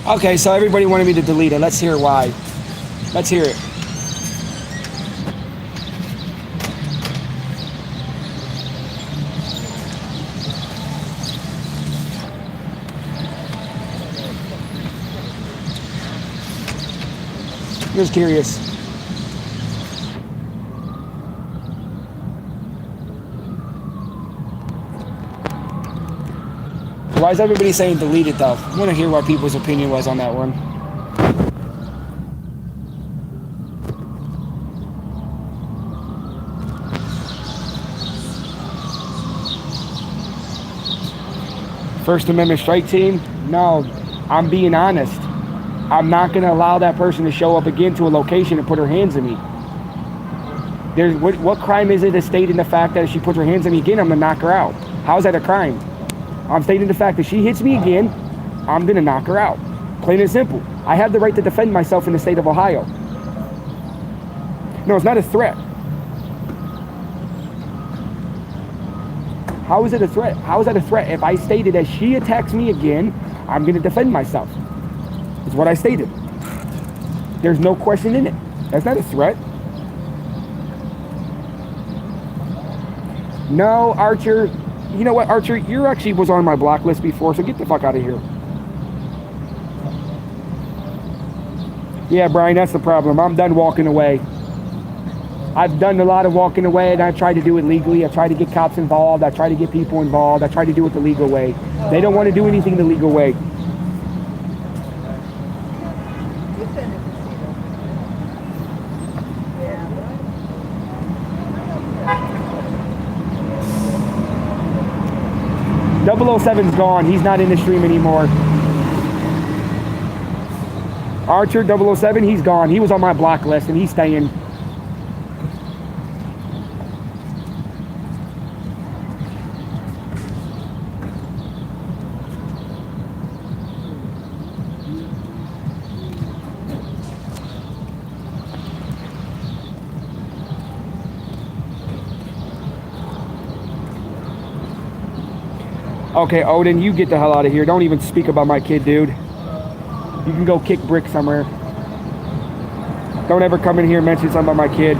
Okay, so everybody wanted me to delete it. Let's hear why. Let's hear it. Just curious. Why is everybody saying delete it though? I want to hear what people's opinion was on that one. First Amendment strike team? No, I'm being honest. I'm not going to allow that person to show up again to a location and put her hands on me. What crime is it to state in the fact that if she puts her hands on me again, I'm going to knock her out? How is that a crime? I'm stating the fact that she hits me again, I'm going to knock her out. Plain and simple. I have the right to defend myself in the state of Ohio. No, it's not a threat. How is it a threat? How is that a threat? If I stated that she attacks me again, I'm going to defend myself. It's what I stated. There's no question in it. That's not a threat. No, Archer. You know what, Archer? You actually was on my block list before, so get the fuck out of here. Yeah, Brian, that's the problem. I'm done walking away. I've done a lot of walking away, and I tried to do it legally. I tried to get cops involved. I tried to get people involved. I tried to do it the legal way. They don't want to do anything the legal way. .007's gone. He's not in the stream anymore. Archer 007, he's gone. He was on my block list, and he's staying. Okay, Odin, you get the hell out of here. Don't even speak about my kid, dude. You can go kick brick somewhere. Don't ever come in here and mention something about my kid.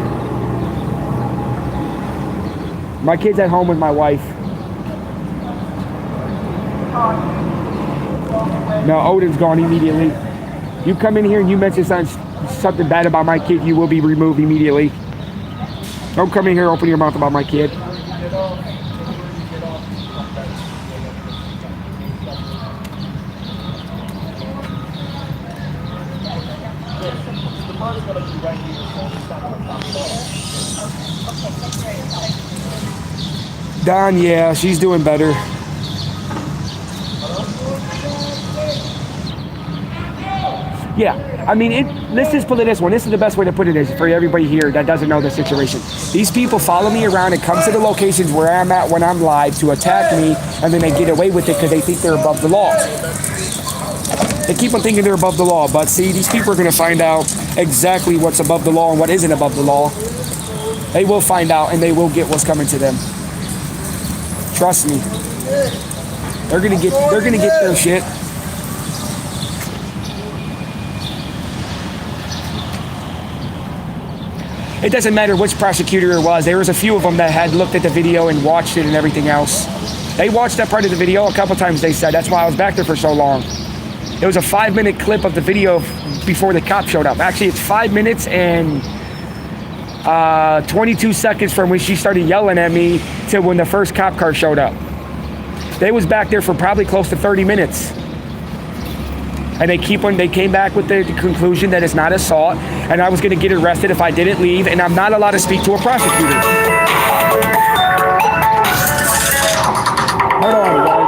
My kid's at home with my wife. No, Odin's gone immediately. You come in here and you mention something bad about my kid, you will be removed immediately. Don't come in here and open your mouth about my kid. Don, yeah, she's doing better. Yeah, I mean, let's just put it this one. This is the best way to put it is for everybody here that doesn't know the situation. These people follow me around and come to the locations where I'm at when I'm live to attack me, and then they get away with it because they think they're above the law. They keep on thinking they're above the law, but see, these people are going to find out exactly what's above the law and what isn't above the law. They will find out, and they will get what's coming to them. Trust me. They're gonna get their shit. It doesn't matter which prosecutor it was. There was a few of them that had looked at the video and watched it and everything else. They watched that part of the video a couple times, they said. That's why I was back there for so long. It was a 5-minute clip of the video before the cop showed up. Actually, it's 5 minutes and 22 seconds from when she started yelling at me to when the first cop car showed up. They was back there for probably close to 30 minutes. And they came back with the conclusion that it's not assault, and I was going to get arrested if I didn't leave, and I'm not allowed to speak to a prosecutor. Hold on, guys.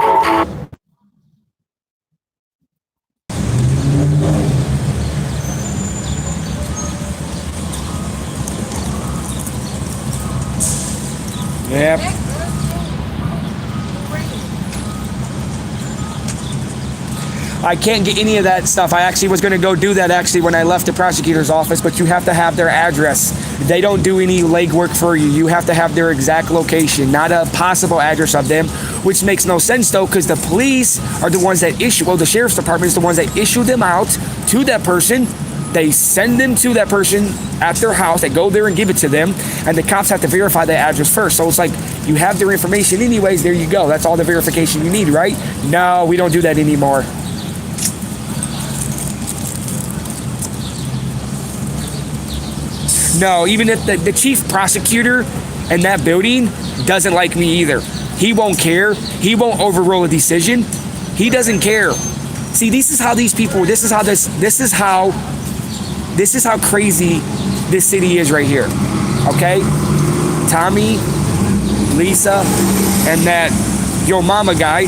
Yep. I can't get any of that stuff. I actually was going to go do that actually when I left the prosecutor's office, but you have to have their address. They don't do any legwork for you. You have to have their exact location, not a possible address of them, which makes no sense though, because the police are the ones that issue, well, the sheriff's department is the ones that issue them out to that person. They send them to that person at their house. They go there and give it to them, and the cops have to verify the address first. So it's like you have their information anyways. There you go. That's all the verification you need, right? No, we don't do that anymore. No, even if the chief prosecutor in that building doesn't like me either. He won't care. He won't overrule a decision. He doesn't care. See, this is how these people, this is how crazy this city is right here. Okay? Tommy, Lisa, and that Yo Mama guy,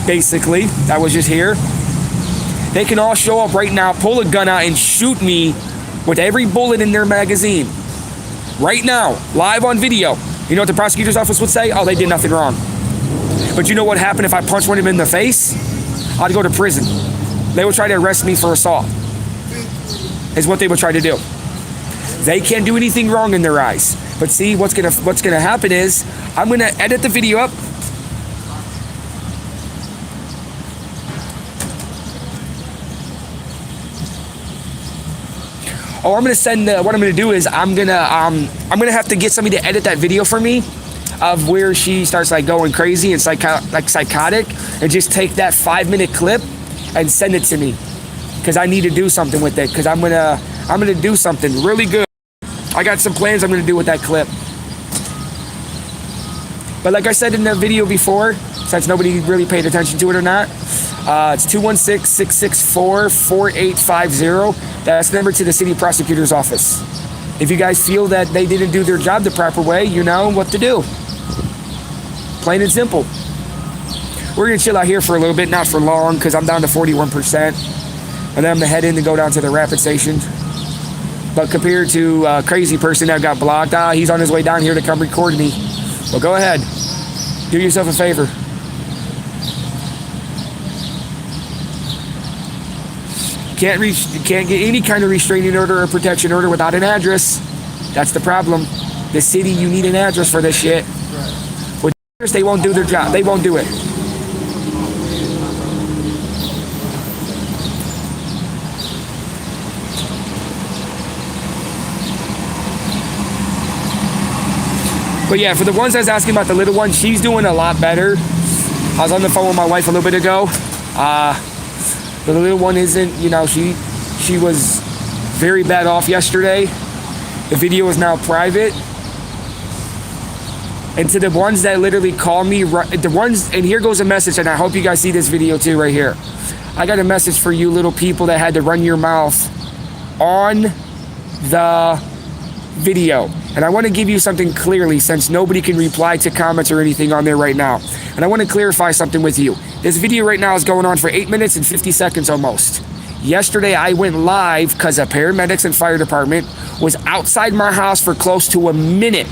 basically, that was just here. They can all show up right now, pull a gun out, and shoot me with every bullet in their magazine. Right now, live on video. You know what the prosecutor's office would say? Oh, they did nothing wrong. But you know what happened if I punched one of them in the face? I'd go to prison. They would try to arrest me for assault. Is what they would try to do. They can't do anything wrong in their eyes. But see, what's gonna happen is I'm gonna edit the video up. Oh, I'm gonna send what I'm gonna do is I'm gonna have to get somebody to edit that video for me of where she starts like going crazy and psychotic, and just take that 5-minute clip and send it to me, because I need to do something with it, because I'm gonna do something really good. I got some plans I'm gonna do with that clip. But like I said in the video before, since nobody really paid attention to it or not, it's 216-664-4850. That's the number to the city prosecutor's office. If you guys feel that they didn't do their job the proper way, you know what to do. Plain and simple. We're gonna chill out here for a little bit, not for long, because I'm down to 41%. And then I'm gonna head in and go down to the rapid station. But compared to a crazy person that got blocked, he's on his way down here to come record me. Well, go ahead. Do yourself a favor. Can't get any kind of restraining order or protection order without an address. That's the problem. The city, you need an address for this shit. With address, they won't do their job. They won't do it. But yeah, for the ones that's asking about the little one, she's doing a lot better. I was on the phone with my wife a little bit ago. The little one isn't, you know, she was very bad off yesterday. The video is now private. And to the ones that literally call me, and here goes a message, and I hope you guys see this video too right here. I got a message for you little people that had to run your mouth on the video. And I want to give you something clearly, since nobody can reply to comments or anything on there right now. And I want to clarify something with you. This video right now is going on for 8 minutes and 50 seconds almost. Yesterday, I went live because a paramedics and fire department was outside my house for close to a minute.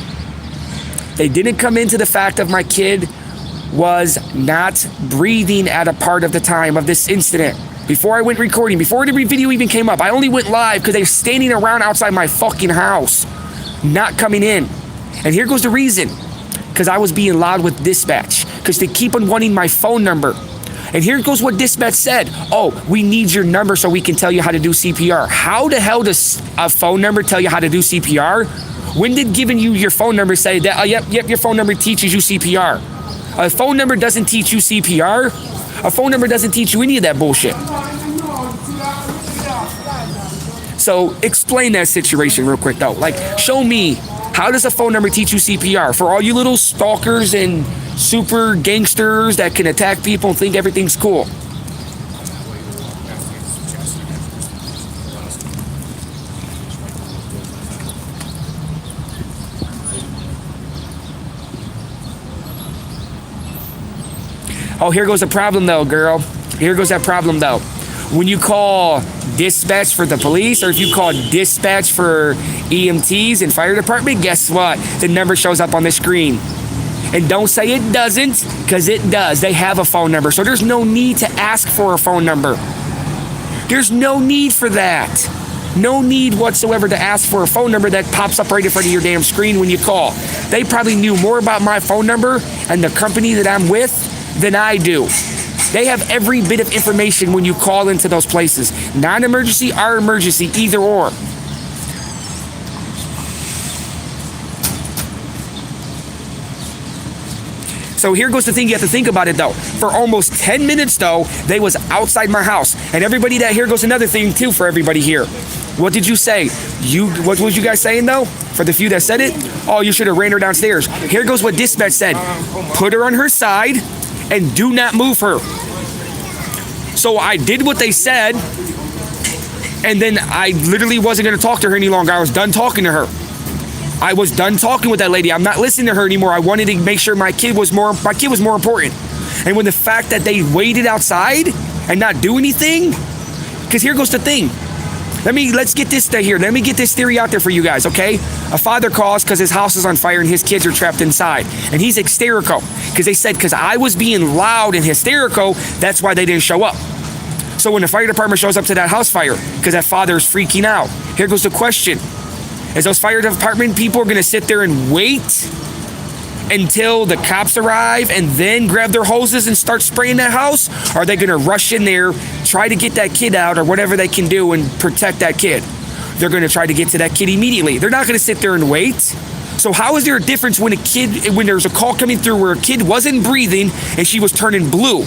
They didn't come into the fact of my kid was not breathing at a part of the time of this incident. Before I went recording, before the video even came up, I only went live because they were standing around outside my fucking house, not coming in. And here goes the reason. Because I was being loud with dispatch, because they keep on wanting my phone number. And here goes what dispatch said. Oh, we need your number so we can tell you how to do CPR. How the hell does a phone number tell you how to do CPR? When did giving you your phone number say that, yep, your phone number teaches you CPR? A phone number doesn't teach you CPR. A phone number doesn't teach you any of that bullshit. So explain that situation real quick though. Like, show me, how does a phone number teach you CPR? For all you little stalkers and super gangsters that can attack people and think everything's cool. Oh, here goes the problem though, girl. Here goes that problem though. When you call dispatch for the police, or if you call dispatch for EMTs and fire department, guess what? The number shows up on the screen. And don't say it doesn't, because it does. They have a phone number. So there's no need to ask for a phone number. There's no need for that. No need whatsoever to ask for a phone number that pops up right in front of your damn screen when you call. They probably knew more about my phone number and the company that I'm with than I do. They have every bit of information when you call into those places. Non-emergency or emergency, either or. So here goes the thing, you have to think about it though. For almost 10 minutes though, they was outside my house. And everybody that, here goes another thing too for everybody here. What did you say? What was you guys saying though? For the few that said it? Oh, you should have ran her downstairs. Here goes what dispatch said. Put her on her side and do not move her. So I did what they said, and then I literally wasn't gonna talk to her any longer. I was done talking to her. I was done talking with that lady. I'm not listening to her anymore. I wanted to make sure my kid was more important. And when the fact that they waited outside and not do anything, because here goes the thing. Let's get this here. Let me get this theory out there for you guys, okay? A father calls because his house is on fire and his kids are trapped inside. And he's hysterical because they said because I was being loud and hysterical, that's why they didn't show up. So when the fire department shows up to that house fire, because that father is freaking out, here goes the question. Is those fire department people going to sit there and wait until the cops arrive and then grab their hoses and start spraying that house? Or are they going to rush in there, try to get that kid out or whatever they can do and protect that kid? They're going to try to get to that kid immediately. They're not going to sit there and wait. So how is there a difference when there's a call coming through where a kid wasn't breathing and she was turning blue?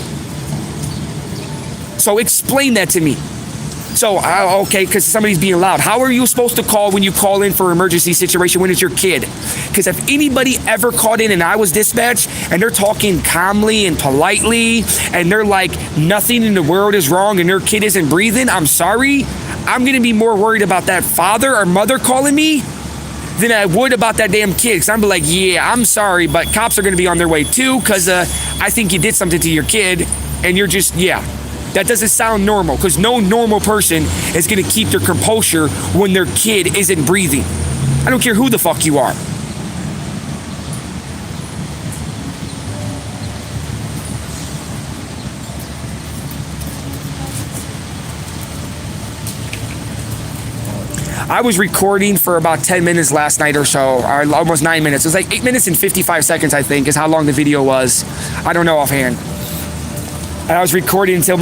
So explain that to me. So, okay, because somebody's being loud. How are you supposed to call when you call in for an emergency situation when it's your kid? Because if anybody ever called in and I was dispatched and they're talking calmly and politely and they're like, nothing in the world is wrong and their kid isn't breathing, I'm sorry. I'm going to be more worried about that father or mother calling me than I would about that damn kid. Because I'm like, yeah, I'm sorry, but cops are going to be on their way too because I think you did something to your kid and you're just, yeah. That doesn't sound normal because no normal person is going to keep their composure when their kid isn't breathing. I don't care who the fuck you are. I was recording for about 10 minutes last night or so, or almost 9 minutes. It was like 8 minutes and 55 seconds, I think, is how long the video was. I don't know offhand. And I was recording until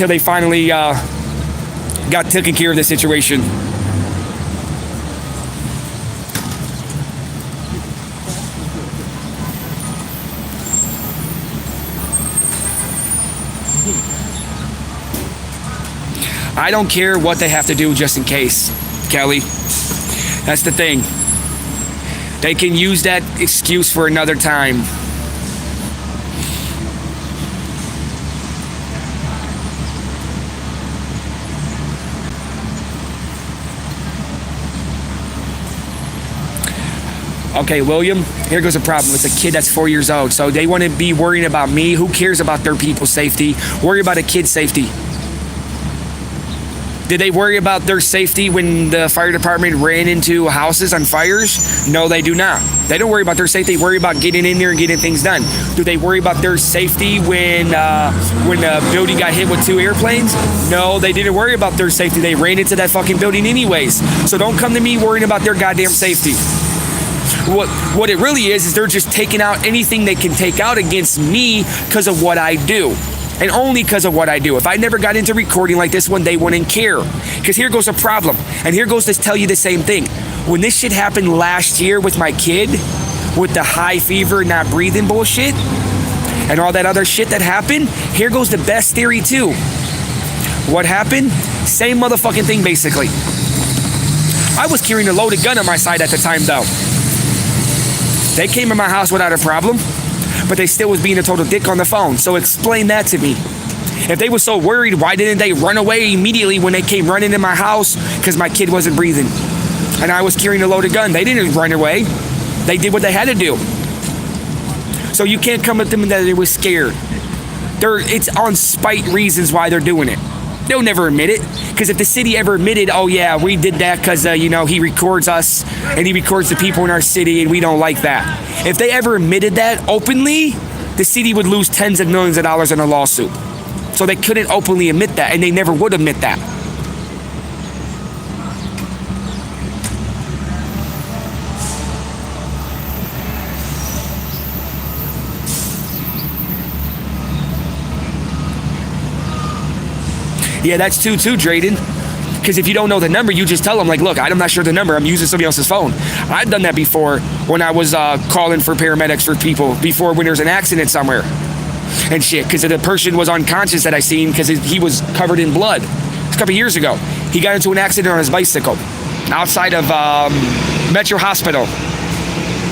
they finally got taken care of the situation. I don't care what they have to do just in case, Kelly. That's the thing. They can use that excuse for another time. Okay, William, here goes a problem. It's a kid that's 4 years old. So they want to be worrying about me. Who cares about their people's safety? Worry about a kid's safety. Did they worry about their safety when the fire department ran into houses on fires? No, they do not. They don't worry about their safety. They worry about getting in there and getting things done. Do they worry about their safety when the building got hit with 2 airplanes? No, they didn't worry about their safety. They ran into that fucking building anyways. So don't come to me worrying about their goddamn safety. What it really is they're just taking out anything they can take out against me because of what I do. And only because of what I do. If I never got into recording like this one, they wouldn't care. Because here goes a problem. And here goes to tell you the same thing. When this shit happened last year with my kid, with the high fever, not breathing bullshit, and all that other shit that happened, here goes the best theory too. What happened? Same motherfucking thing basically. I was carrying a loaded gun on my side at the time though. They came in my house without a problem, but they still was being a total dick on the phone. So explain that to me. If they were so worried, why didn't they run away immediately when they came running in my house? Because my kid wasn't breathing. And I was carrying a loaded gun. They didn't run away. They did what they had to do. So you can't come at them that they were scared. It's on spite reasons why they're doing it. They'll never admit it. Because if the city ever admitted, oh yeah, we did that because, he records us and he records the people in our city and we don't like that. If they ever admitted that openly, the city would lose tens of millions of dollars in a lawsuit. So they couldn't openly admit that, and they never would admit that. Yeah, that's too, Drayden. Because if you don't know the number, you just tell them, like, look, I'm not sure the number. I'm using somebody else's phone. I've done that before when I was calling for paramedics for people before when there's an accident somewhere and shit. Because the person was unconscious that I seen because he was covered in blood. It's a couple years ago. He got into an accident on his bicycle outside of Metro Hospital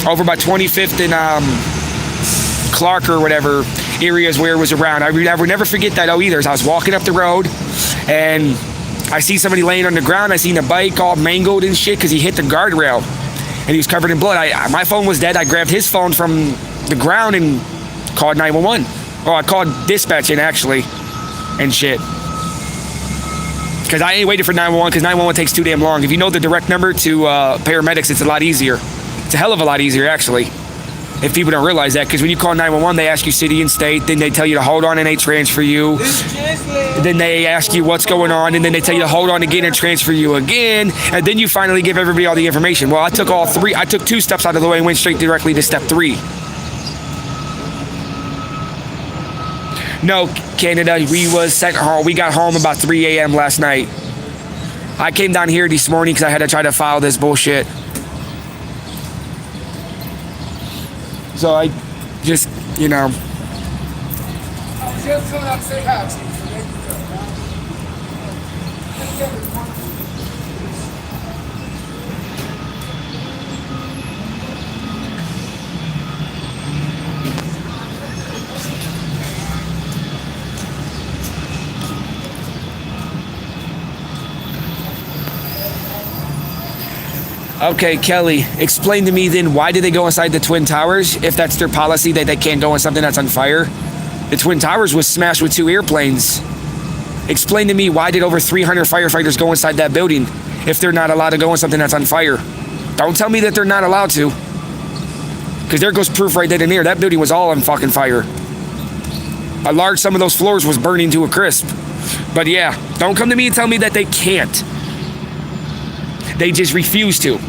over by 25th and Clark or whatever areas where it was around. I would never forget that either. As I was walking up the road and I see somebody laying on the ground. I seen a bike all mangled and shit because he hit the guardrail and he was covered in blood. My phone was dead. I grabbed his phone from the ground and called 911. Oh, I called dispatch in actually and shit. Because I ain't waiting for 911 because 911 takes too damn long. If you know the direct number to paramedics, it's a lot easier. It's a hell of a lot easier actually. If people don't realize that, because when you call 911, they ask you city and state, then they tell you to hold on and they transfer you. Then they ask you what's going on, and then they tell you to hold on again and transfer you again, and then you finally give everybody all the information. Well, I took all three. I took 2 steps out of the way and went straight directly to step 3. No, Canada, we got home about 3 a.m. last night. I came down here this morning because I had to try to file this bullshit. So I just, you know. I was just coming up to say hi to you. Okay, Kelly, explain to me then, why did they go inside the Twin Towers if that's their policy that they can't go in something that's on fire? The Twin Towers was smashed with 2 airplanes. Explain to me, why did over 300 firefighters go inside that building if they're not allowed to go in something that's on fire? Don't tell me that they're not allowed to. Because there goes proof right then and there. That building was all on fucking fire. Some of those floors was burning to a crisp. But yeah, don't come to me and tell me that they can't. They just refuse to.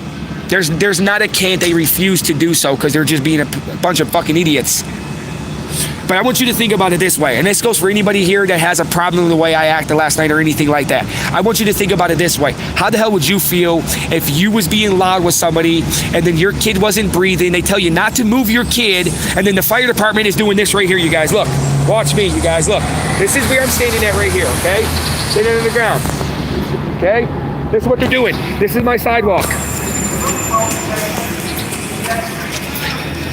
There's not a can't, they refuse to do so because they're just being a bunch of fucking idiots. But I want you to think about it this way, and this goes for anybody here that has a problem with the way I acted last night or anything like that. I want you to think about it this way. How the hell would you feel if you was being loud with somebody and then your kid wasn't breathing, they tell you not to move your kid, and then the fire department is doing this right here, you guys, look. Watch me, you guys, look. This is where I'm standing at right here, okay? Standing on the ground, okay? This is what they're doing. This is my sidewalk.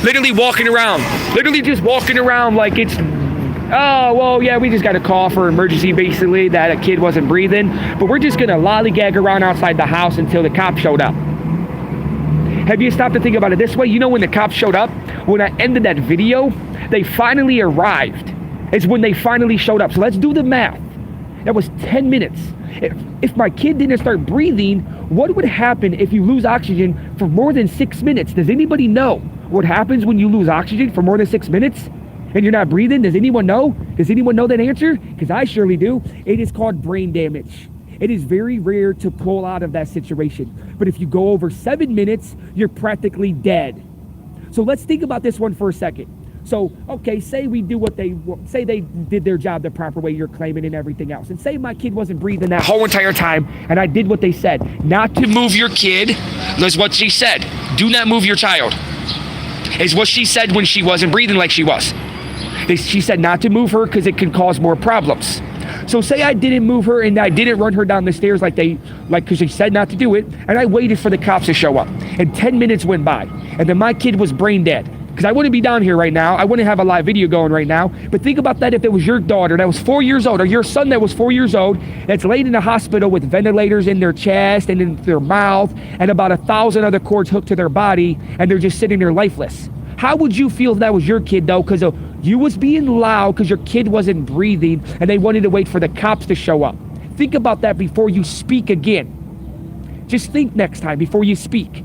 Literally walking around. Literally just walking around like it's, oh, well, yeah, we just got a call for emergency, basically, that a kid wasn't breathing. But we're just going to lollygag around outside the house until the cops showed up. Have you stopped to think about it this way? You know when the cops showed up? When I ended that video, they finally arrived. It's when they finally showed up. So let's do the math. That was 10 minutes. If my kid didn't start breathing, what would happen if you lose oxygen for more than 6 minutes? Does anybody know what happens when you lose oxygen for more than 6 minutes and you're not breathing? Does anyone know? Does anyone know that answer? Because I surely do. It is called brain damage. It is very rare to pull out of that situation. But if you go over 7 minutes, you're practically dead. So let's think about this one for a second. So, okay, say we do what say they did their job the proper way you're claiming and everything else. And say my kid wasn't breathing that whole entire time and I did what they said. Not to move your kid, that's what she said. Do not move your child. Is what she said when she wasn't breathing like she was. She said not to move her because it could cause more problems. So say I didn't move her and I didn't run her down the stairs because she said not to do it, and I waited for the cops to show up. And 10 minutes went by, and then my kid was brain dead. Because I wouldn't be down here right now. I wouldn't have a live video going right now. But think about that if it was your daughter that was 4 years old, or your son that was 4 years old, that's laid in the hospital with ventilators in their chest and in their mouth, and about 1,000 other cords hooked to their body, and they're just sitting there lifeless. How would you feel if that was your kid, though? Because you was being loud because your kid wasn't breathing, and they wanted to wait for the cops to show up. Think about that before you speak again. Just think next time before you speak.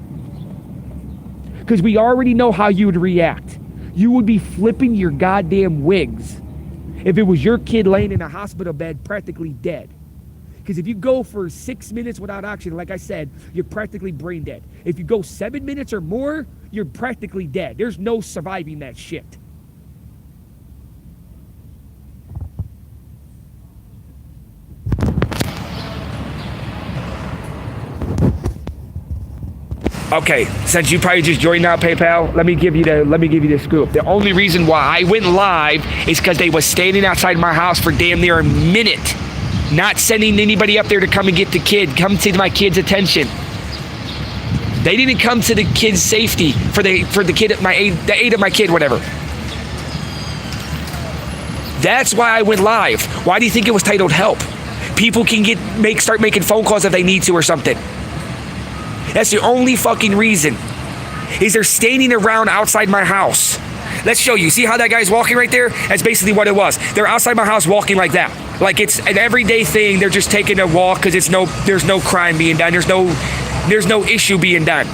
Because we already know how you would react. You would be flipping your goddamn wigs if it was your kid laying in a hospital bed practically dead. Because if you go for 6 minutes without oxygen, like I said, you're practically brain dead. If you go 7 minutes or more, you're practically dead. There's no surviving that shit. Okay, since you probably just joined now, PayPal, let me give you the scoop. The only reason why I went live is because they was standing outside my house for damn near a minute, not sending anybody up there to come and get the kid, come to my kid's attention. They didn't come to the kid's safety for the kid at the aid of my kid, whatever. That's why I went live. Why do you think it was titled Help? People can start making phone calls if they need to or something. That's the only fucking reason. Is they're standing around outside my house. Let's show you. See how that guy's walking right there? That's basically what it was. They're outside my house walking like that. Like it's an everyday thing. They're just taking a walk because there's no crime being done. There's no issue being done.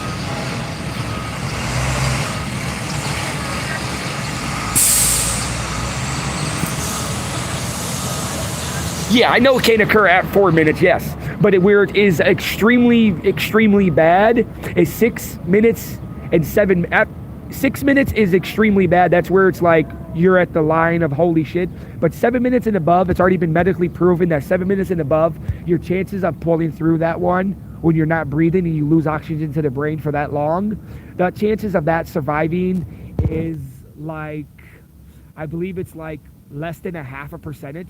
Yeah, I know it can occur at 4 minutes, yes. But where it is extremely, extremely bad is 6 minutes and 7. At 6 minutes is extremely bad. That's where it's like you're at the line of holy shit. But 7 minutes and above, it's already been medically proven that 7 minutes and above, your chances of pulling through that one when you're not breathing and you lose oxygen to the brain for that long, the chances of that surviving is like, I believe it's like less than 0.5%.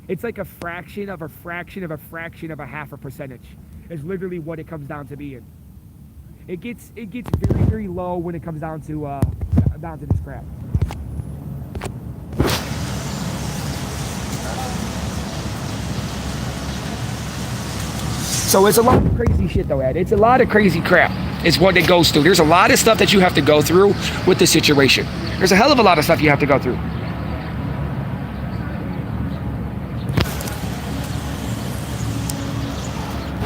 It's like a fraction of a fraction of a fraction of 0.5%. Is literally what it comes down to being. It gets very, very low when it comes down to this crap. So it's a lot of crazy shit though, Ed. It's a lot of crazy crap. It's what it goes through. There's a lot of stuff that you have to go through with the situation. There's a hell of a lot of stuff you have to go through.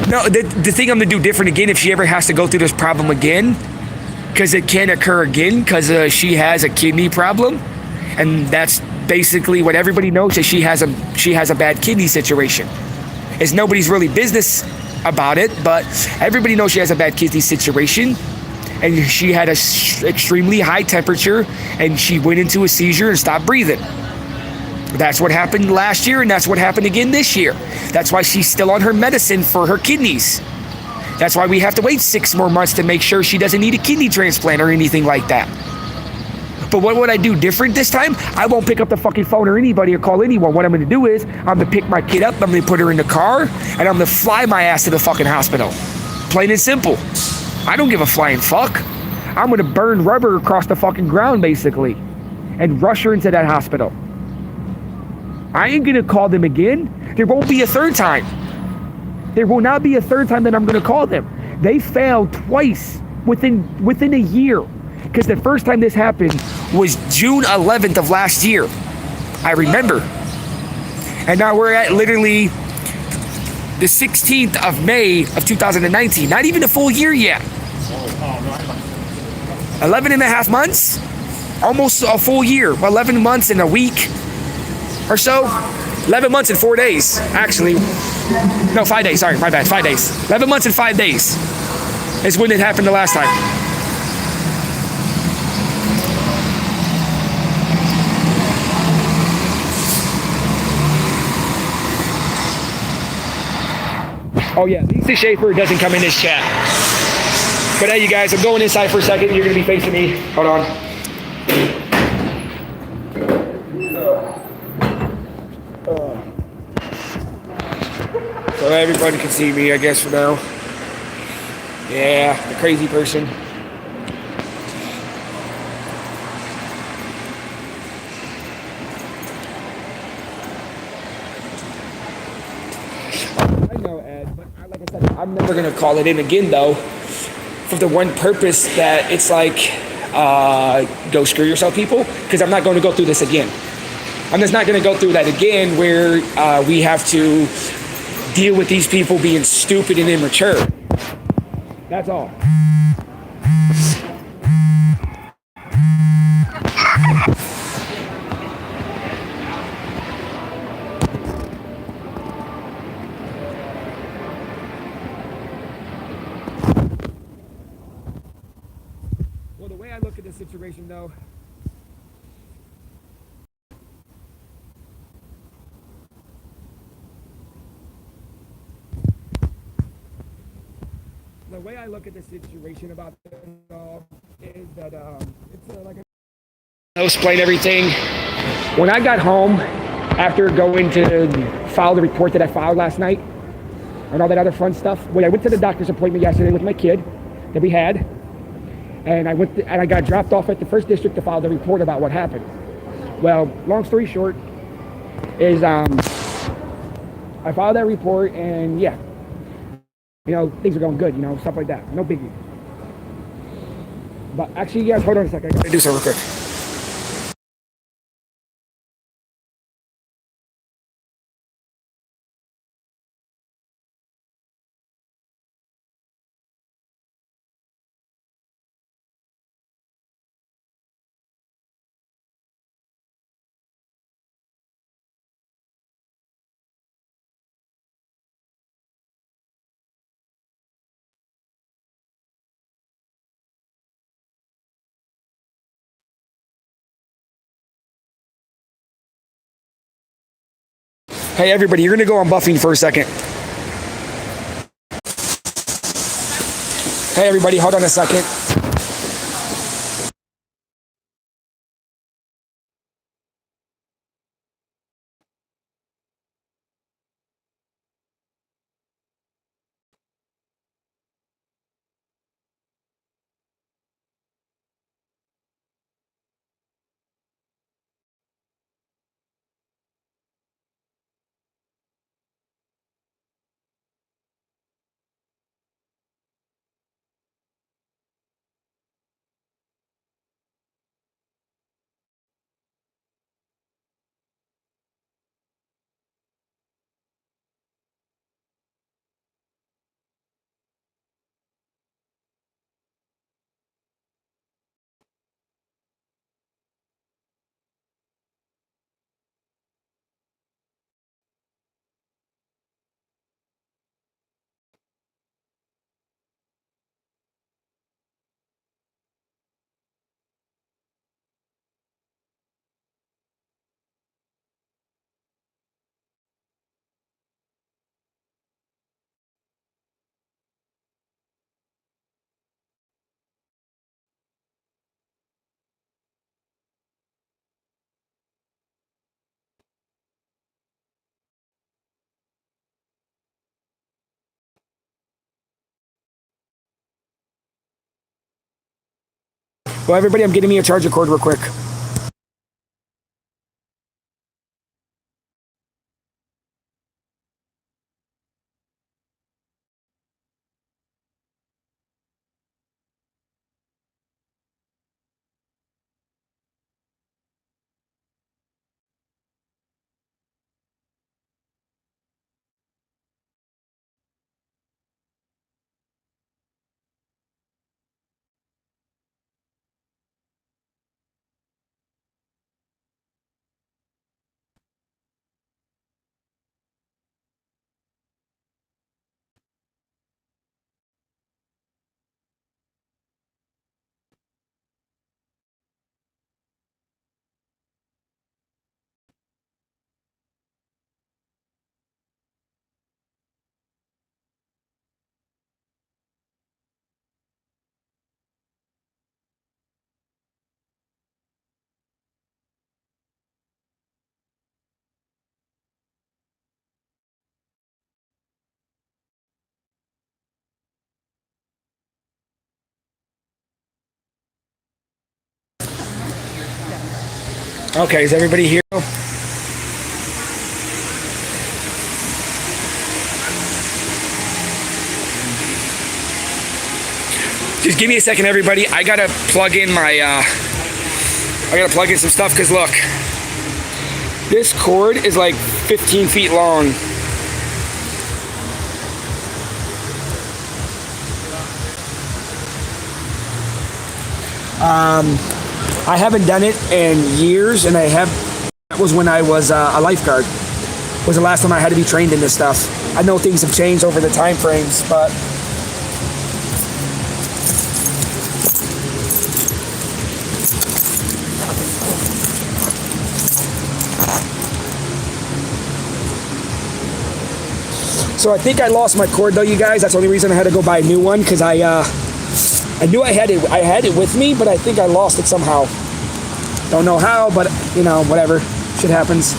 No, the thing I'm going to do different again if she ever has to go through this problem again, because it can occur again because she has a kidney problem, and that's basically what everybody knows, that she has a bad kidney situation. It's nobody's really business about it, but everybody knows she has a bad kidney situation, and she had a extremely high temperature, and she went into a seizure and stopped breathing. That's what happened last year, and that's what happened again this year. That's why she's still on her medicine for her kidneys. That's why we have to wait 6 more months to make sure she doesn't need a kidney transplant or anything like that. But what would I do different this time? I won't pick up the fucking phone or anybody or call anyone. What I'm going to do is I'm going to pick my kid up, I'm going to put her in the car, and I'm going to fly my ass to the fucking hospital. Plain and simple. I don't give a flying fuck. I'm going to burn rubber across the fucking ground, basically, and rush her into that hospital. I ain't going to call them again. There won't be a third time. There will not be a third time that I'm going to call them. They failed twice within a year. Because the first time this happened was June 11th of last year. I remember. And now we're at literally the 16th of May of 2019. Not even a full year yet. 11 and a half months? Almost a full year. 11 months and a week or so. 11 months and 4 days, actually. No, 5 days. Sorry, my bad. 5 days. 11 months and 5 days is when it happened the last time. Oh yeah, Lisa Schaefer doesn't come in this chat. But hey, you guys, I'm going inside for a second. You're going to be facing me. Hold on. So everybody can see me, I guess, for now. Yeah, the crazy person. I know, Ed, but like I said, I'm never going to call it in again, though, for the one purpose that it's like, go screw yourself, people, because I'm not going to go through this again. I'm just not going to go through that again where we have to deal with these people being stupid and immature. That's all. Well, the way I look at this situation, though, about it all is that it's like I'll explain everything. When I got home after going to file the report that I filed last night and all that other fun stuff, when I went to the doctor's appointment yesterday with my kid that we had, and I got dropped off at the first district to file the report about what happened. Well, long story short is I filed that report, and yeah, things are going good, stuff like that. No biggie. But actually, guys, hold on a second. I gotta do something real quick. Hey, everybody, you're gonna go on buffing for a second. Hey, everybody, hold on a second. Well, everybody, I'm getting me a charger cord real quick. Okay, is everybody here? Just give me a second, everybody. I gotta plug in some stuff, because look, this cord is like 15 feet long. I haven't done it in years, and that was when I was a lifeguard. Was the last time I had to be trained in this stuff. I know things have changed over the time frames, but So I think I lost my cord though, you guys. That's the only reason I had to go buy a new one, because I knew I had it with me, but I think I lost it somehow. Don't know how, but you know, whatever. Shit happens.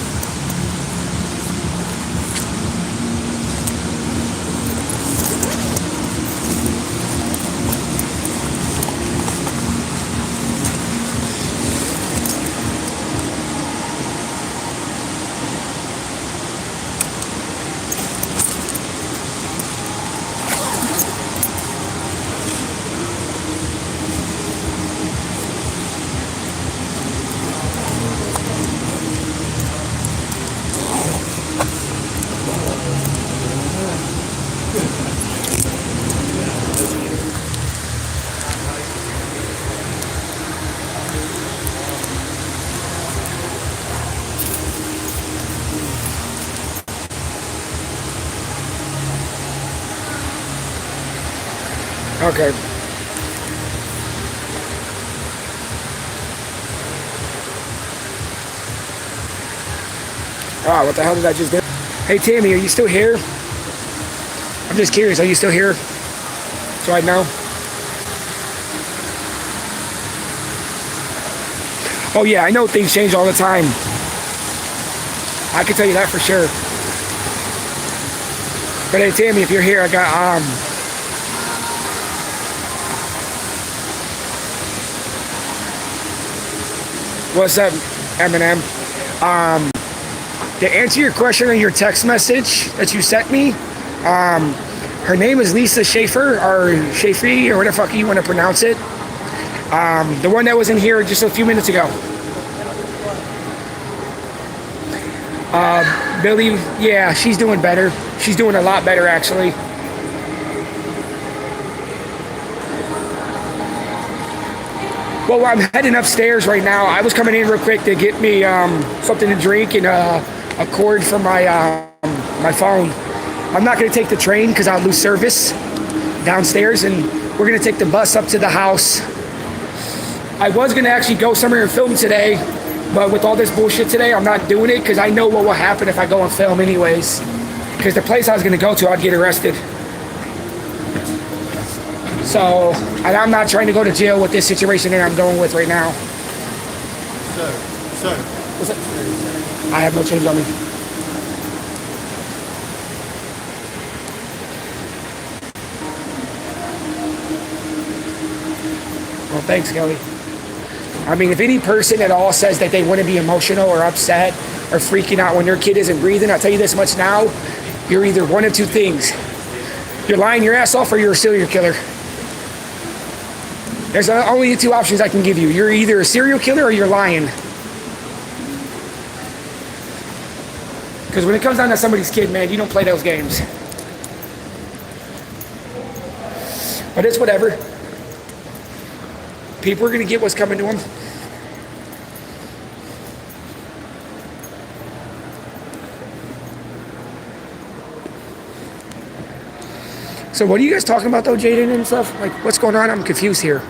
Okay. Ah, what the hell did I just do? Hey, Tammy, are you still here? I'm just curious. Are you still here? So I know. Oh, yeah, I know things change all the time. I can tell you that for sure. But hey, Tammy, if you're here, I got, what's up, Eminem? To answer your question on your text message that you sent me, her name is Lisa Schaefer, or Schaefer, or whatever the fuck you want to pronounce it. The one that was in here just a few minutes ago. Billy, yeah, she's doing better. She's doing a lot better, actually. Well, I'm heading upstairs right now. I was coming in real quick to get me something to drink and a cord for my my phone. I'm not going to take the train because I'll lose service downstairs, and we're going to take the bus up to the house. I was going to actually go somewhere and film today, but with all this bullshit today, I'm not doing it because I know what will happen if I go and film anyways. Because the place I was going to go to, I'd get arrested. So, and I'm not trying to go to jail with this situation that I'm going with right now. Sir. What's it? I have no change on me. Well, thanks, Kelly. I mean, if any person at all says that they want to be emotional or upset or freaking out when their kid isn't breathing, I'll tell you this much now, you're either one of two things. You're lying your ass off or you're a serial killer. There's only two options I can give you. You're either a serial killer or you're lying. Because when it comes down to somebody's kid, man, you don't play those games. But it's whatever. People are going to get what's coming to them. So what are you guys talking about though, Jaden and stuff? Like, what's going on? I'm confused here.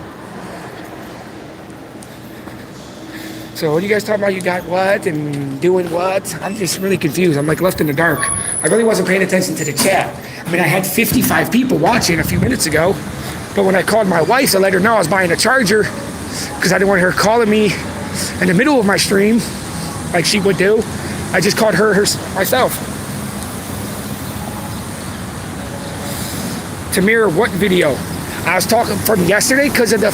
So what are you guys talking about? You got what and doing what? I'm just really confused. I'm like left in the dark. I really wasn't paying attention to the chat. I mean, I had 55 people watching a few minutes ago, but when I called my wife to let her know I was buying a charger, because I didn't want her calling me in the middle of my stream, like she would do, I just called her myself. To mirror what video? I was talking from yesterday because of the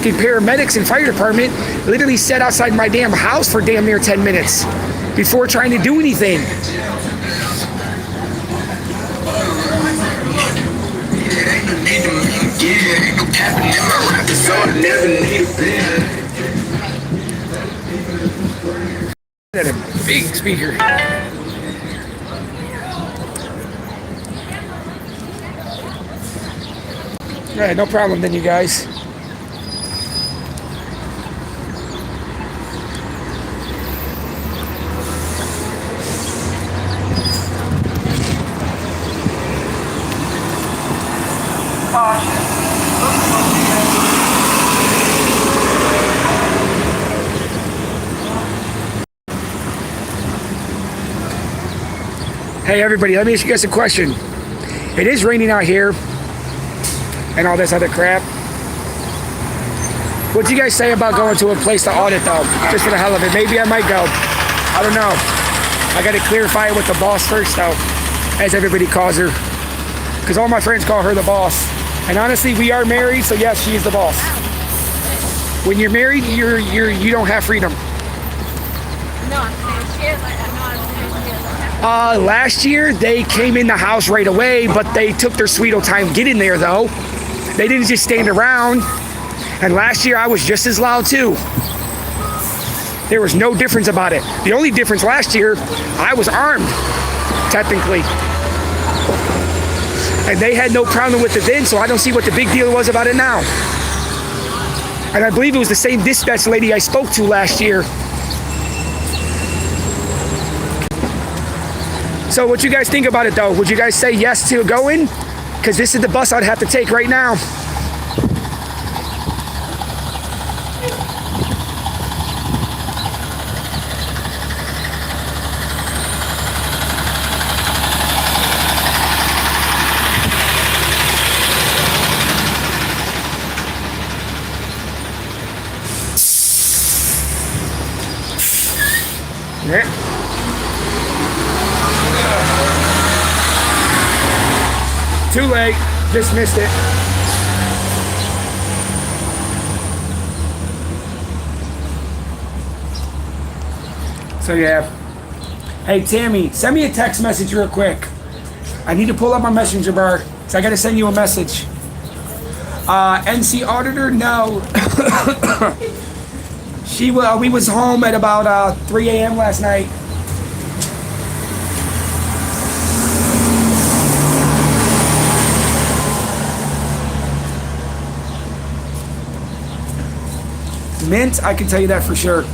paramedics and fire department literally sat outside my damn house for damn near 10 minutes before trying to do anything. That a big speaker. All right, no problem then, you guys. Hey everybody, let me ask you guys a question. It is raining out here and all this other crap. What do you guys say about going to a place to audit though? Just for the hell of it. Maybe I might go. I don't know. I got to clarify it with the boss first though, as everybody calls her. Because all my friends call her the boss. And honestly, we are married, so yes, she is the boss. When you're married, you don't have freedom. No, I'm saying she is. Last year, they came in the house right away, but they took their sweet old time getting there though. They didn't just stand around. And last year, I was just as loud too. There was no difference about it. The only difference last year, I was armed, technically. And they had no problem with it then, so I don't see what the big deal was about it now. And I believe it was the same dispatch lady I spoke to last year. So what you guys think about it though? Would you guys say yes to going? Because this is the bus I'd have to take right now. Yeah. Too late. Just missed it. So yeah. Hey Tammy, send me a text message real quick. I need to pull up my messenger bar, so I gotta send you a message. NC auditor, no. We was home at about 3 a.m. last night. Mint, I can tell you that for sure.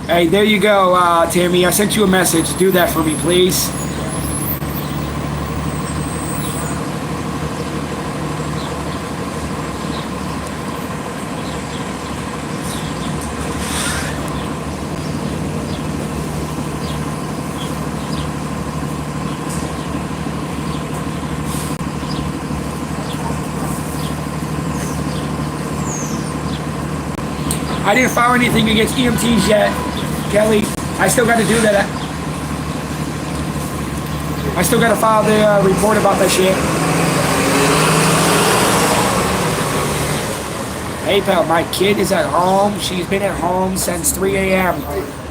Hey, there you go, Tammy. I sent you a message. Do that for me, please. I didn't file anything against EMTs yet, Kelly. I still got to do that. I still got to file the report about that shit. Hey, pal, my kid is at home. She's been at home since 3 a.m.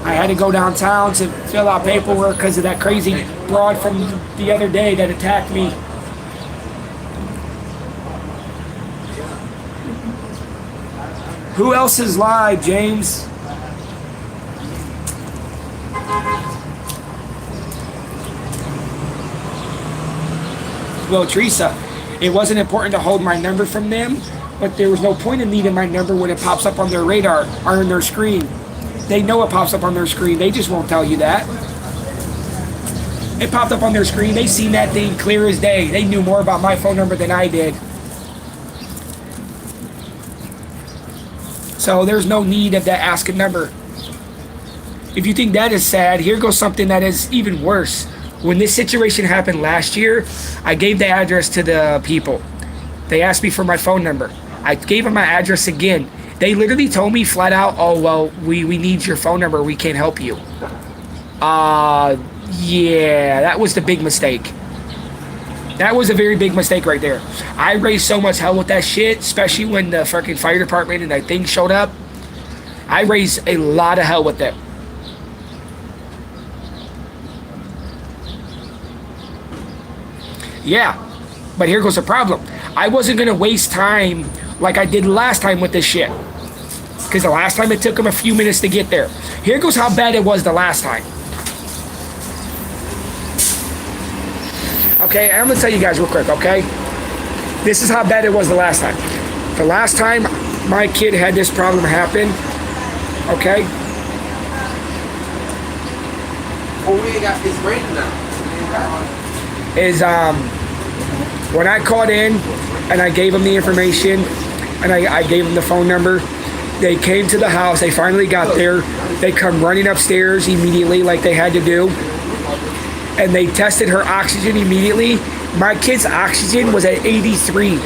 I had to go downtown to fill out paperwork because of that crazy broad from the other day that attacked me. Who else is live, James? Well, Teresa, it wasn't important to hold my number from them, but there was no point in needing my number when it pops up on their radar or on their screen. They know it pops up on their screen. They just won't tell you that. It popped up on their screen. They seen that thing clear as day. They knew more about my phone number than I did. So there's no need of that asking number. If you think that is sad, here goes something that is even worse. When this situation happened last year, I gave the address to the people. They asked me for my phone number. I gave them my address again. They literally told me flat out, oh, well, we need your phone number. We can't help you. Yeah, that was the big mistake. That was a very big mistake right there. I raised so much hell with that shit, especially when the fucking fire department and that thing showed up. I raised a lot of hell with them. Yeah, but here goes the problem. I wasn't going to waste time like I did last time with this shit. because the last time it took them a few minutes to get there. Here goes how bad it was the last time. Okay, I'm gonna tell you guys real quick, okay? This is how bad it was the last time. The last time my kid had this problem happen, okay? Oh, we ain't got, it's raining now. Is when I called in and I gave them the information and I gave them the phone number, they came to the house, they finally got there, they come running upstairs immediately like they had to do, and they tested her oxygen immediately. My kid's oxygen was at 83.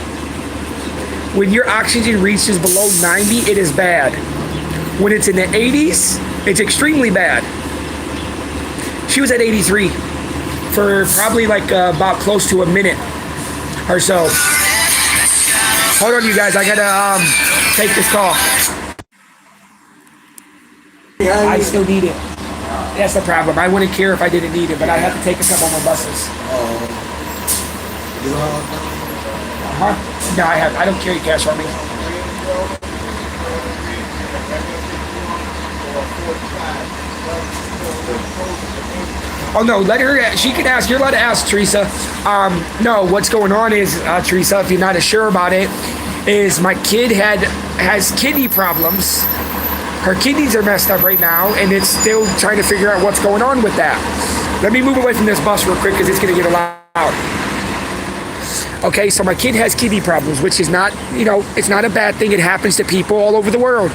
When your oxygen reaches below 90, it is bad. When it's in the 80s, it's extremely bad. She was at 83 for probably like about close to a minute or so. Hold on, you guys, I gotta take this call. I still need it. That's the problem. I wouldn't care if I didn't need it, but I have to take a couple more buses. No, I don't carry cash on me. Oh no, let her, she can ask, you're allowed to ask, Teresa. No, what's going on is, Teresa, if you're not as sure about it, is my kid has kidney problems. Her kidneys are messed up right now, and it's still trying to figure out what's going on with that. Let me move away from this bus real quick because it's gonna get loud. Okay, so my kid has kidney problems, which is not, it's not a bad thing. It happens to people all over the world.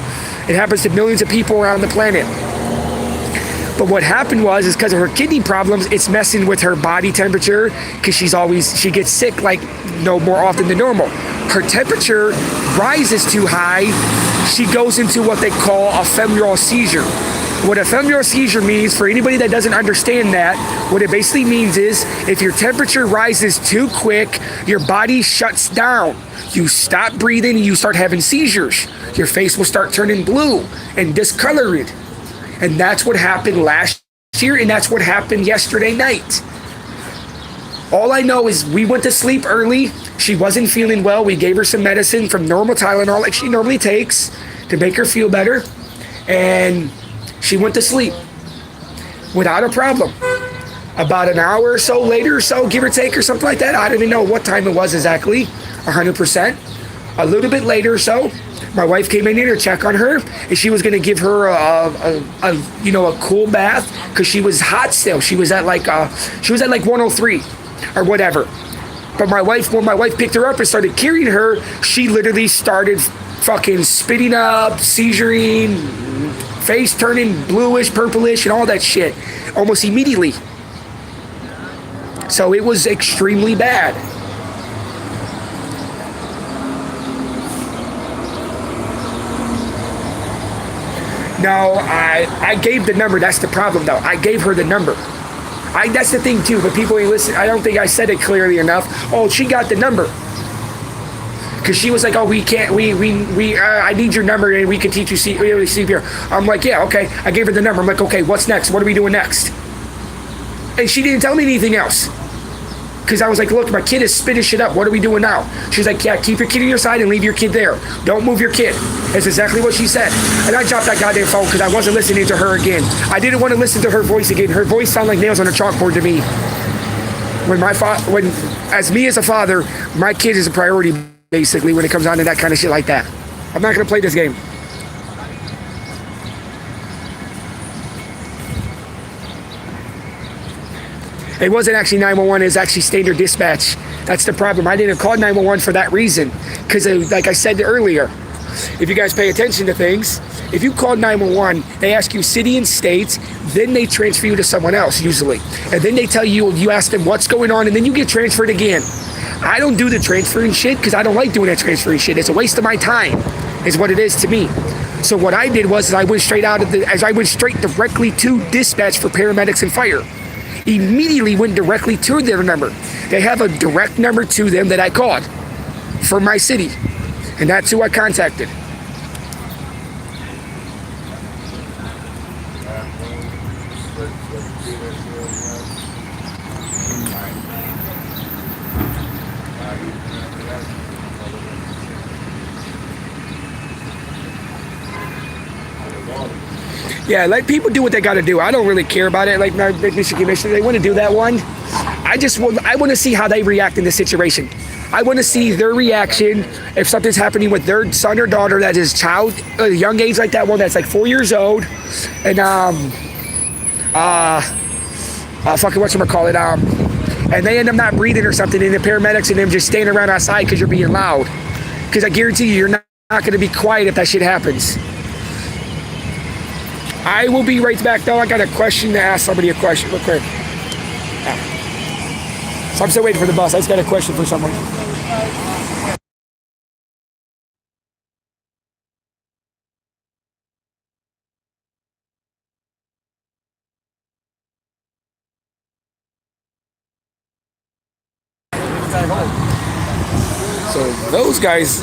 It happens to millions of people around the planet. But what happened was because of her kidney problems, it's messing with her body temperature because she gets sick like no more often than normal. Her temperature rises too high. She goes into what they call a febrile seizure. What a febrile seizure means, for anybody that doesn't understand that, what it basically means is if your temperature rises too quick, your body shuts down. You stop breathing and you start having seizures. Your face will start turning blue and discolored. And that's what happened last year, and that's what happened yesterday night. All I know is we went to sleep early. She wasn't feeling well. We gave her some medicine from normal Tylenol like she normally takes to make her feel better. And she went to sleep without a problem. About an hour or so later, give or take, or something like that. I don't even know what time it was exactly, 100%. A little bit later or so, my wife came in here to check on her, and she was going to give her a cool bath because she was hot still. She was at like 103 or whatever. But when my wife picked her up and started carrying her, she literally started fucking spitting up, seizuring, face turning bluish, purplish, and all that shit almost immediately. So it was extremely bad. No, I gave the number. That's the problem, though. I gave her the number. That's the thing, too. But people ain't listen. I don't think I said it clearly enough. Oh, she got the number. Because she was like, oh, we can't, I need your number and we can teach you CPR. I'm like, yeah, okay. I gave her the number. I'm like, okay, what's next? What are we doing next? And she didn't tell me anything else. Because I was like, look, my kid is spitting shit up. What are we doing now? She's like, yeah, keep your kid on your side and leave your kid there. Don't move your kid. That's exactly what she said. And I dropped that goddamn phone because I wasn't listening to her again. I didn't want to listen to her voice again. Her voice sounded like nails on a chalkboard to me. As me as a father, my kid is a priority, basically, when it comes down to that kind of shit like that. I'm not going to play this game. It wasn't actually 911, it's actually standard dispatch. That's the problem. I didn't call 911 for that reason. Because like I said earlier, if you guys pay attention to things, if you call 911, they ask you city and state, then they transfer you to someone else usually. And then they tell you ask them what's going on, and then you get transferred again. I don't do the transferring shit because I don't like doing that transferring shit. It's a waste of my time, is what it is to me. So what I did was I went straight directly to dispatch for paramedics and fire. Immediately went directly to their number. They have a direct number to them that I called for my city, and that's who I contacted. Yeah, let people do what they got to do. I don't really care about it. Like Michigan, they want to do that one. I want to see how they react in this situation. I want to see their reaction if something's happening with their son or daughter that is child, young age like that one that's like 4 years old, and fucking whatchamacallit, and they end up not breathing or something, and the paramedics and them just standing around outside because you're being loud. Because I guarantee you, you're not going to be quiet if that shit happens. I will be right back, though. I got a question to ask somebody a question real quick. So I'm still waiting for the bus. I just got a question for someone. So those guys,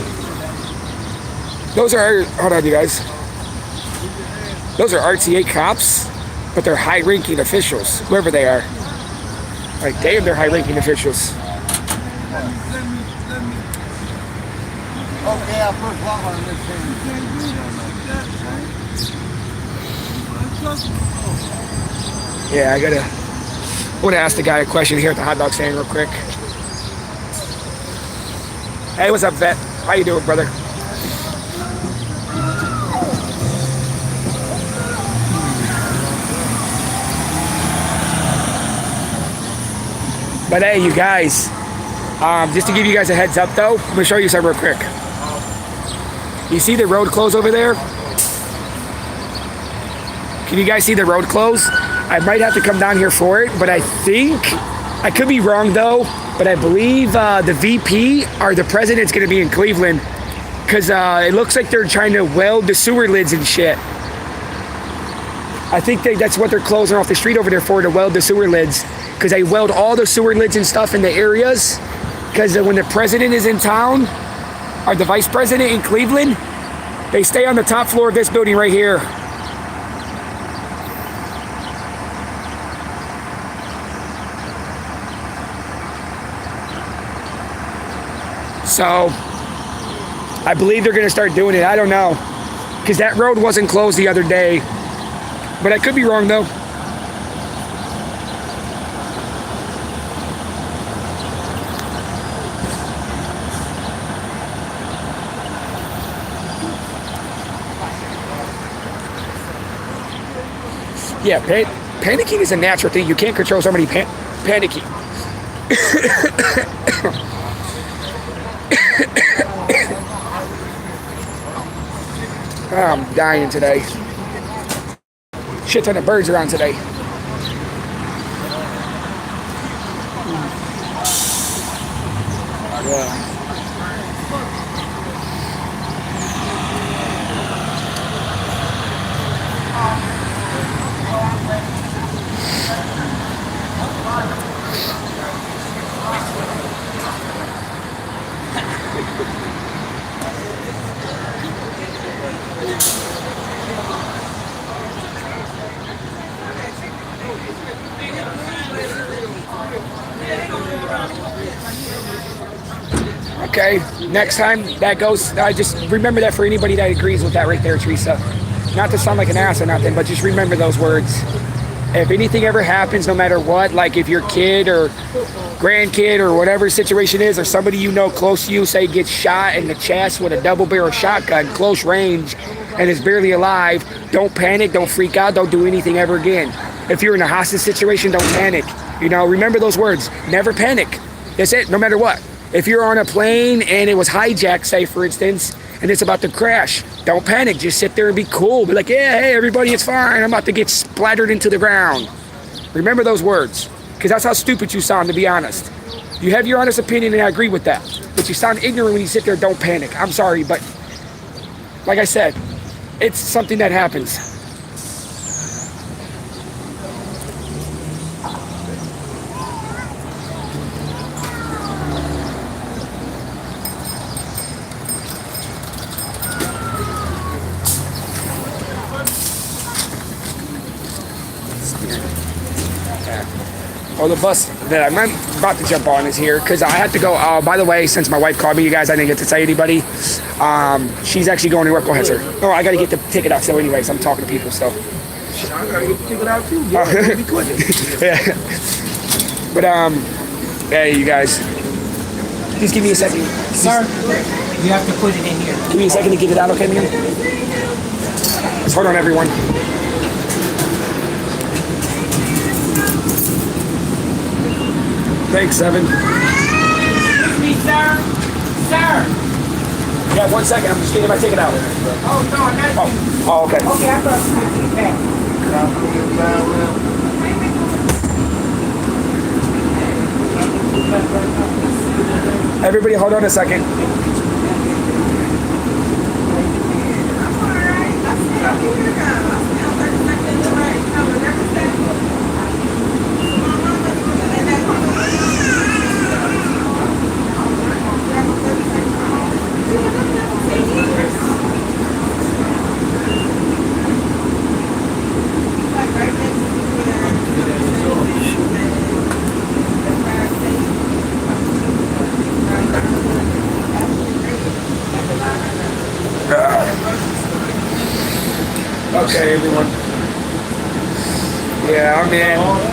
those are, hold on you guys. Those are RTA cops, but they're high-ranking officials, whoever they are. Like, damn, they're high-ranking officials. Okay, I'll put one on this thing. Yeah, I want to ask the guy a question here at the hot dog stand real quick. Hey, what's up, vet? How you doing, brother? But hey, you guys, just to give you guys a heads up though, I'm gonna show you something real quick. You see the road close over there? Can you guys see the road close? I might have to come down here for it, but I think, I could be wrong though, but I believe the VP or the president's gonna be in Cleveland because it looks like they're trying to weld the sewer lids and shit. I think that's what they're closing off the street over there for, to weld the sewer lids. Because they weld all the sewer lids and stuff in the areas. Because when the president is in town, or the vice president in Cleveland, they stay on the top floor of this building right here. So, I believe they're going to start doing it. I don't know. Because that road wasn't closed the other day. But I could be wrong though. Yeah, panicking is a natural thing. You can't control somebody panicking. I'm dying today. Shit ton of birds around today. Yeah. Okay, next time that goes, I just remember that for anybody that agrees with that right there, Teresa. Not to sound like an ass or nothing, but just remember those words. If anything ever happens, no matter what, like if your kid or grandkid or whatever situation is, or somebody you know close to you, say gets shot in the chest with a double-barrel shotgun, close range, and is barely alive, don't panic, don't freak out, don't do anything ever again. If you're in a hostage situation, don't panic. You know, remember those words. Never panic. That's it, no matter what. If you're on a plane and it was hijacked, say for instance, and it's about to crash, don't panic. Just sit there and be cool. Be like, yeah, hey, everybody, it's fine. I'm about to get splattered into the ground. Remember those words, because that's how stupid you sound, to be honest. You have your honest opinion, and I agree with that. But you sound ignorant when you sit there, don't panic. I'm sorry, but like I said, it's something that happens. Oh, the bus that I'm about to jump on is here because I had to go. By the way, since my wife called me, you guys, I didn't get to tell anybody. She's actually going to Equalizer. Oh, I got to get the ticket out. So anyways, I'm talking to people still. I gotta get the ticket out too. Yeah, be quick. Yeah. But hey, you guys, just give me a second. Sir, you have to put it in here. Give me a second to get it out, okay, man? Just hold on, everyone. Thanks, Seven. Excuse me, sir. Sir. Yeah, 1 second. I'm just getting my ticket out. Oh, no, I'm not. Oh, okay. Okay, I thought you were getting back. Everybody, hold on a second. Okay, everyone. Yeah, I'm in.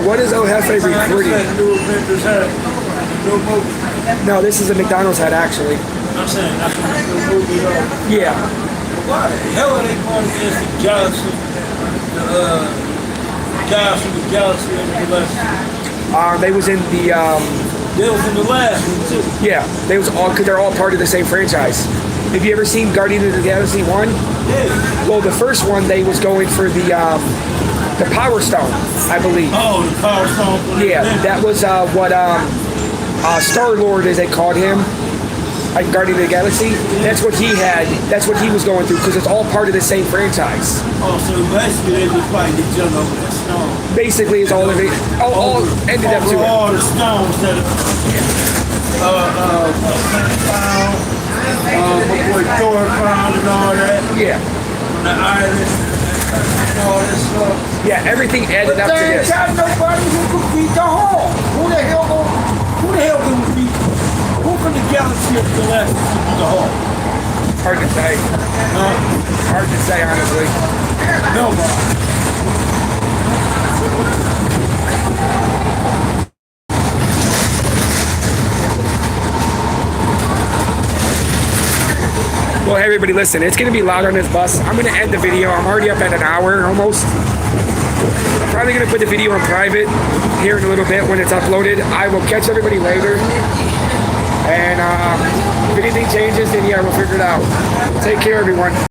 What is El Jefe recruiting? No, this is a McDonald's hat, actually. I'm saying, that's what movie on. Yeah. Why the hell are they going against the Johnson, guys from the Johnson and the last? They was in the, They was in the last one too. yeah, they was all, because they're all part of the same franchise. Have you ever seen Guardians of the Galaxy 1? Yeah. Well, the first one, they was going for the Power Stone, I believe. Oh, the Power Stone. Yeah, that was what Star-Lord, as they called him, like Guardian of the Galaxy. That's what he had. That's what he was going through, because it's all part of the same franchise. Oh, so basically they just fighting each other over that stone. Basically, it's all of it. All ended up to Over it. all the stones that my boy Thor found and all that. Yeah, On the island and all this stuff. yeah. Everything added up to They ain't this. got nobody who could beat the Hall. Who the hell can beat? Who from the galaxy of the last beat the Hall? Hard to say. Hard to say, honestly. Nobody. Well, hey, everybody, listen. It's gonna be loud on this bus. I'm gonna end the video. I'm already up at an hour almost. I'm probably gonna put the video in private here in a little bit when it's uploaded. I will catch everybody later. And if anything changes, then yeah, we'll figure it out. Take care, everyone.